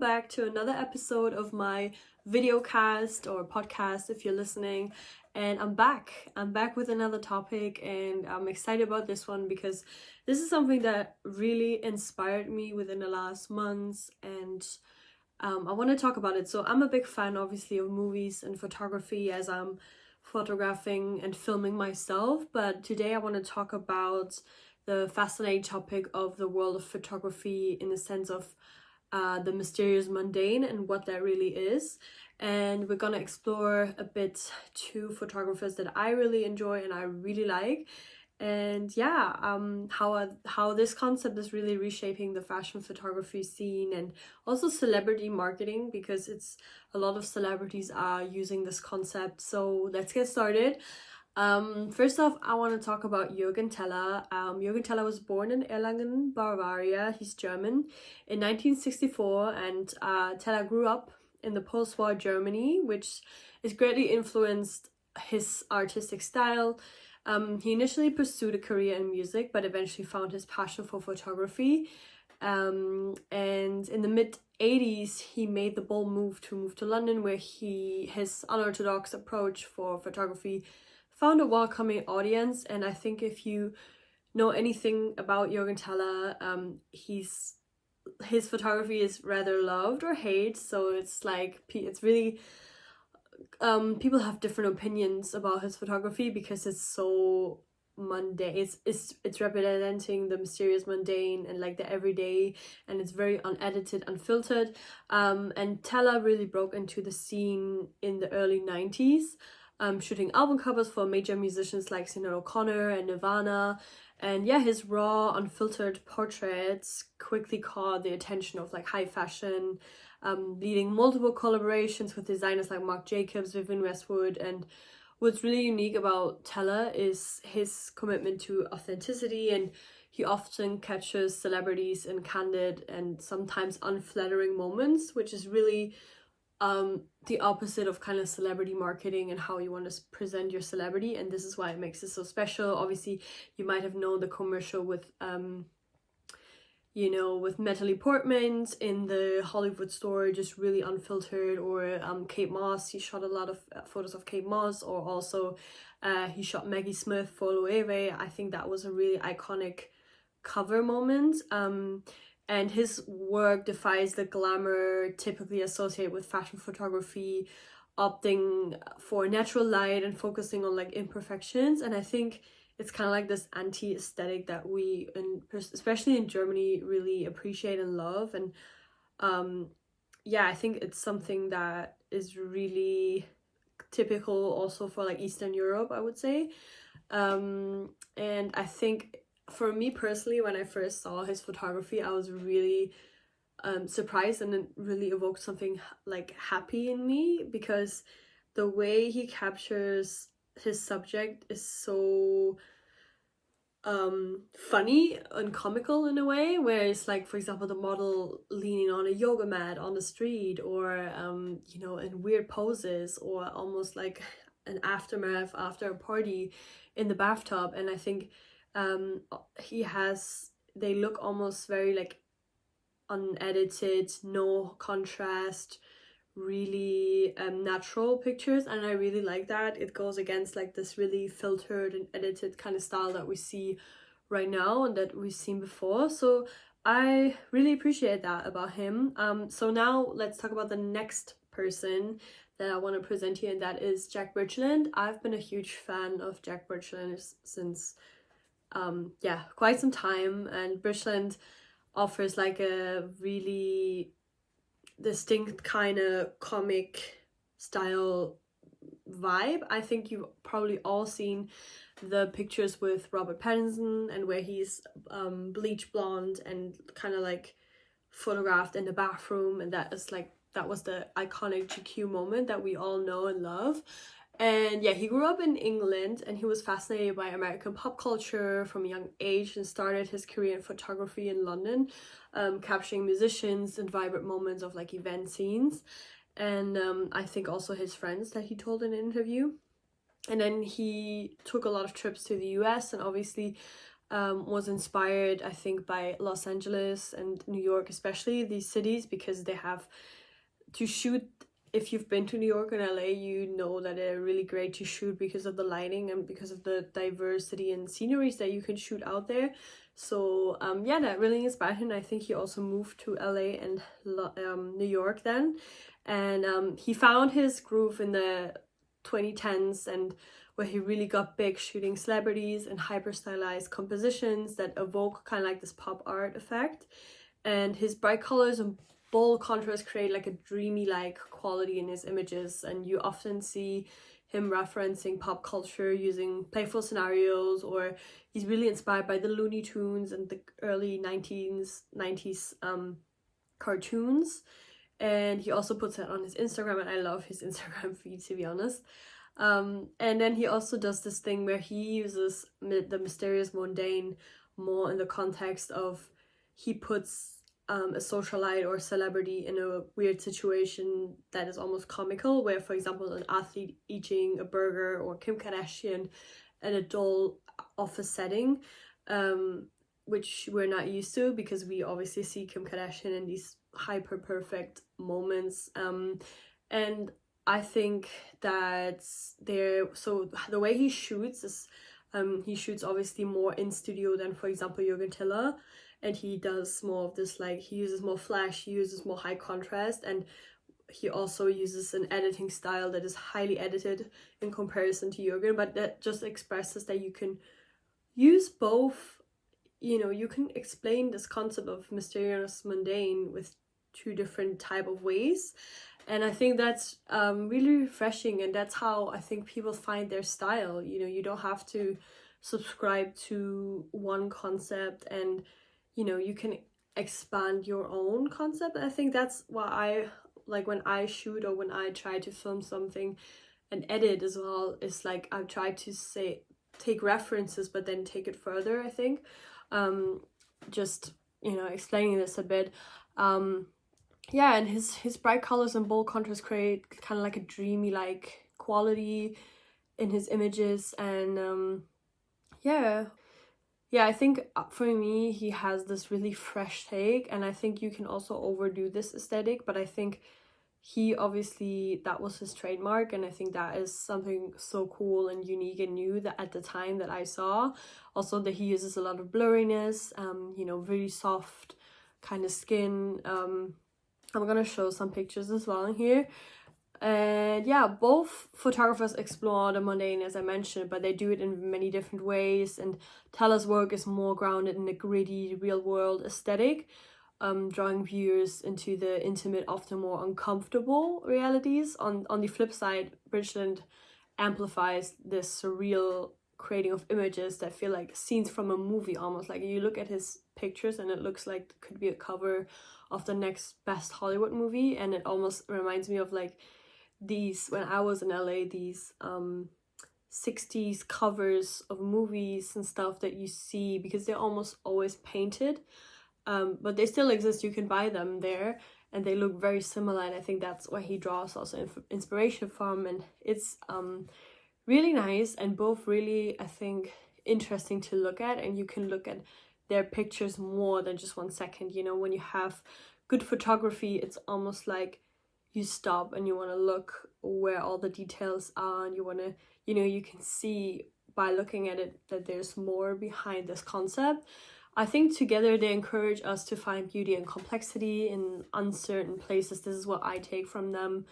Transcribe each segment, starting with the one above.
Back to another episode of my video cast or podcast if you're listening, and I'm back with another topic, and I'm excited about this one because this is something that really inspired me within the last months, and I want to talk about it. So I'm a big fan obviously of movies and photography as I'm photographing and filming myself, but today I want to talk about the fascinating topic of the world of photography in the sense of the mysterious mundane and what that really is. And we're gonna explore a bit two photographers that I really enjoy and I really like, and yeah, how this concept is really reshaping the fashion photography scene and also celebrity marketing, because it's a lot of celebrities are using this concept. So let's get started. First off, I want to talk about Juergen Teller. Juergen Teller was born in Erlangen, Bavaria. He's German in 1964, and Teller grew up in the post-war Germany, which is greatly influenced his artistic style. He initially pursued a career in music, but eventually found his passion for photography. And in the mid-80s, he made the bold move to London, where his unorthodox approach for photography found a welcoming audience. And I think if you know anything about Juergen Teller, his photography is rather loved or hate. So it's really people have different opinions about his photography because it's so mundane. It's representing the mysterious mundane and like the everyday, and it's very unedited, unfiltered. And Teller really broke into the scene in the early 90s. Shooting album covers for major musicians like Sinead O'Connor and Nirvana. And yeah, his raw, unfiltered portraits quickly caught the attention of like high fashion, leading multiple collaborations with designers like Marc Jacobs, Vivienne Westwood. And what's really unique about Teller is his commitment to authenticity, and he often catches celebrities in candid and sometimes unflattering moments, which is really the opposite of kind of celebrity marketing and how you want to present your celebrity. And this is why it makes it so special. Obviously, you might have known the commercial with with Natalie Portman in the Hollywood store, just really unfiltered, or Kate Moss. He shot a lot of photos of Kate Moss, or also he shot Maggie Smith for Loewe. I think that was a really iconic cover moment. And his work defies the glamour typically associated with fashion photography, opting for natural light and focusing on like imperfections. And I think it's kind of like this anti-aesthetic that we, especially in Germany, really appreciate and love. And yeah, I think it's something that is really typical also for like Eastern Europe, I would say. And I think for me personally, when I first saw his photography, I was really surprised, and it really evoked something like happy in me, because the way he captures his subject is so funny and comical in a way, where it's like, for example, the model leaning on a yoga mat on the street, or in weird poses, or almost like an aftermath after a party in the bathtub. And I think they look almost very like unedited, no contrast, really natural pictures, and I really like that. It goes against like this really filtered and edited kind of style that we see right now and that we've seen before. So I really appreciate that about him. So now let's talk about the next person that I want to present here, and that is Jack Bridgland. I've been a huge fan of Jack Bridgland since quite some time, and Bridgland offers like a really distinct kind of comic style vibe. I think you've probably all seen the pictures with Robert Pattinson, and where he's bleach blonde and kind of like photographed in the bathroom, and that was the iconic GQ moment that we all know and love. And yeah, he grew up in England, and he was fascinated by American pop culture from a young age, and started his career in photography in London, capturing musicians and vibrant moments of like event scenes. And I think also his friends that he told in an interview. And then he took a lot of trips to the US, and obviously was inspired, I think, by Los Angeles and New York, especially these cities, because they have to shoot. If you've been to New York and LA, you know that they're really great to shoot because of the lighting and because of the diversity and sceneries that you can shoot out there. So yeah, that really inspired him. I think he also moved to LA and New York then, and he found his groove in the 2010s, and where he really got big shooting celebrities and hyper stylized compositions that evoke kind of like this pop art effect. And his bright colors and bold contrast create like a dreamy like quality in his images, and you often see him referencing pop culture using playful scenarios, or he's really inspired by the Looney Tunes and the early 90s cartoons. And he also puts it on his Instagram, and I love his Instagram feed, to be honest. And then he also does this thing where he uses the mysterious mundane more in the context of he puts a socialite or celebrity in a weird situation that is almost comical, where, for example, an athlete eating a burger, or Kim Kardashian in a dull office setting, which we're not used to because we obviously see Kim Kardashian in these hyper perfect moments. And I think that so the way he shoots is he shoots obviously more in studio than, for example, Juergen Teller, and he does more of this, like, he uses more flash, he uses more high contrast, and he also uses an editing style that is highly edited in comparison to Juergen, but that just expresses that you can use both. You can explain this concept of mysterious mundane with two different type of ways, and I think that's really refreshing, and that's how I think people find their style. You don't have to subscribe to one concept, and you can expand your own concept. I think that's why I like when I shoot or when I try to film something and edit as well, is like I try to take references but then take it further, I think. Just explaining this a bit. Yeah, and his bright colors and bold contrast create kind of like a dreamy like quality in his images, and yeah, I think for me he has this really fresh take, and I think you can also overdo this aesthetic, but I think he obviously, that was his trademark, and I think that is something so cool and unique and new that at the time that I saw. Also that he uses a lot of blurriness, very soft kind of skin. I'm gonna show some pictures as well in here. And yeah, both photographers explore the mundane, as I mentioned, but they do it in many different ways. And Teller's work is more grounded in the gritty, real-world aesthetic, drawing viewers into the intimate, often more uncomfortable realities. On the flip side, Bridgland amplifies this surreal creating of images that feel like scenes from a movie almost. Like you look at his pictures and it looks like it could be a cover of the next best Hollywood movie, and it almost reminds me of like these, when I was in LA, these 60s covers of movies and stuff that you see, because they're almost always painted, but they still exist. You can buy them there and they look very similar, and I think that's where he draws also inspiration from, and it's really nice and both really, I think, interesting to look at, and you can look at their pictures more than just 1 second. When you have good photography, it's almost like you stop and you want to look where all the details are, and you want to, you can see by looking at it that there's more behind this concept. I think together they encourage us to find beauty and complexity in uncertain places. This is what I take from them,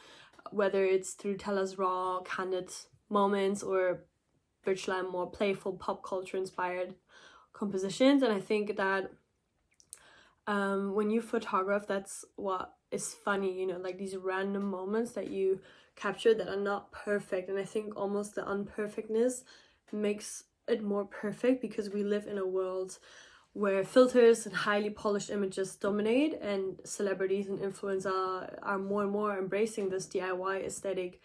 whether it's through Teller's raw, candid moments or Bridgland more playful, pop culture inspired compositions. And I think that when you photograph, that's what is funny, like these random moments that you capture that are not perfect. And I think almost the unperfectness makes it more perfect, because we live in a world where filters and highly polished images dominate, and celebrities and influencers are more and more embracing this DIY aesthetic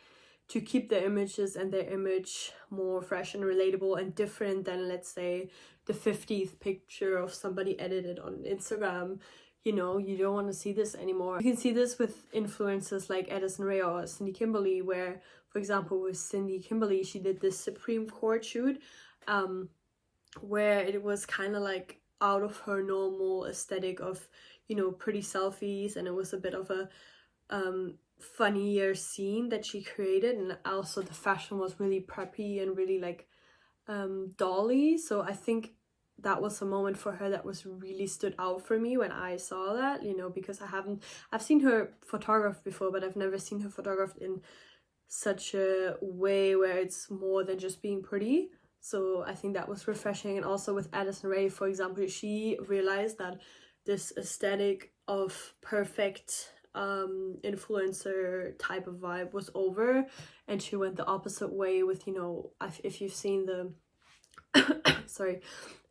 to keep their images and their image more fresh and relatable and different than, let's say, the 50th picture of somebody edited on Instagram. You don't want to see this anymore. You can see this with influencers like Addison Rae or Cindy Kimberly, where, for example, with Cindy Kimberly, she did this Supreme Court shoot where it was kind of like out of her normal aesthetic of, you know, pretty selfies, and it was a bit of a funnier scene that she created. And also the fashion was really preppy and really like dolly. So I think that was a moment for her that was really stood out for me when I saw that, you know, because I've seen her photographed before, but I've never seen her photographed in such a way where it's more than just being pretty. So I think that was refreshing. And also with Addison Rae, for example, she realized that this aesthetic of perfect influencer type of vibe was over, and she went the opposite way with, you know, if you've seen the sorry,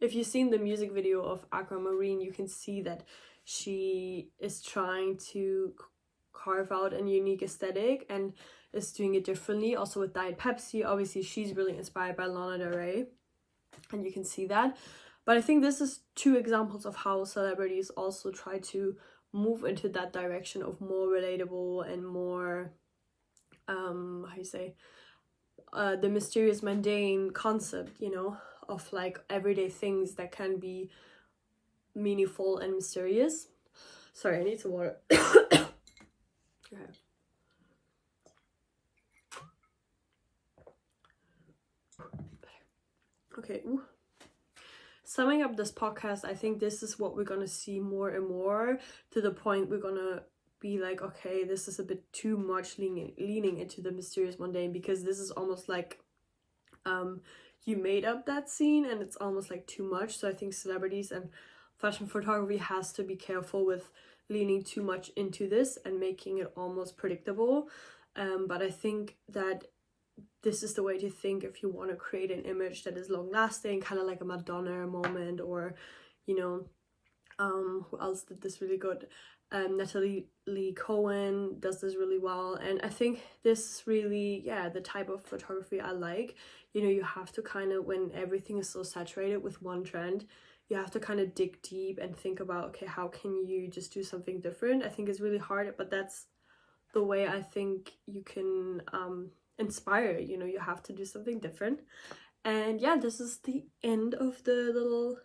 if you've seen the music video of Aquamarine, you can see that she is trying to carve out a unique aesthetic and is doing it differently. Also with Diet Pepsi, obviously she's really inspired by Lana Del Rey, and you can see that. But I think this is two examples of how celebrities also try to move into that direction of more relatable and more how you say, the mysterious mundane concept, you know, of like everyday things that can be meaningful and mysterious. Sorry, I need some water. Okay. Ooh. Summing up this podcast, I think this is what we're gonna see more and more, to the point we're gonna be like, okay, this is a bit too much leaning into the mysterious mundane, because this is almost like you made up that scene and it's almost like too much. So I think celebrities and fashion photography has to be careful with leaning too much into this and making it almost predictable. But I think that this is the way to think if you want to create an image that is long lasting, kind of like a Madonna moment, or, you know, who else did this really good? Natalie Lee Cohen does this really well. And I think this really, yeah, the type of photography I like. You know, you have to kind of, when everything is so saturated with one trend, you have to kind of dig deep and think about, okay, how can you just do something different? I think it's really hard, but that's the way I think you can inspire. You know, you have to do something different. And yeah, this is the end of the little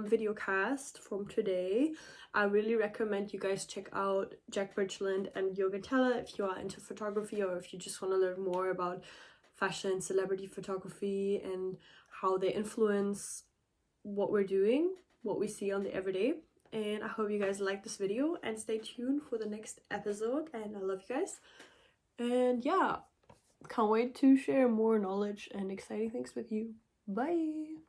video cast from today. I really recommend you guys check out Jack Bridgland and Juergen Teller if you are into photography, or if you just want to learn more about fashion, celebrity photography, and how they influence what we're doing, what we see on the everyday. And I hope you guys like this video, and stay tuned for the next episode. And I love you guys. And yeah, can't wait to share more knowledge and exciting things with you. Bye!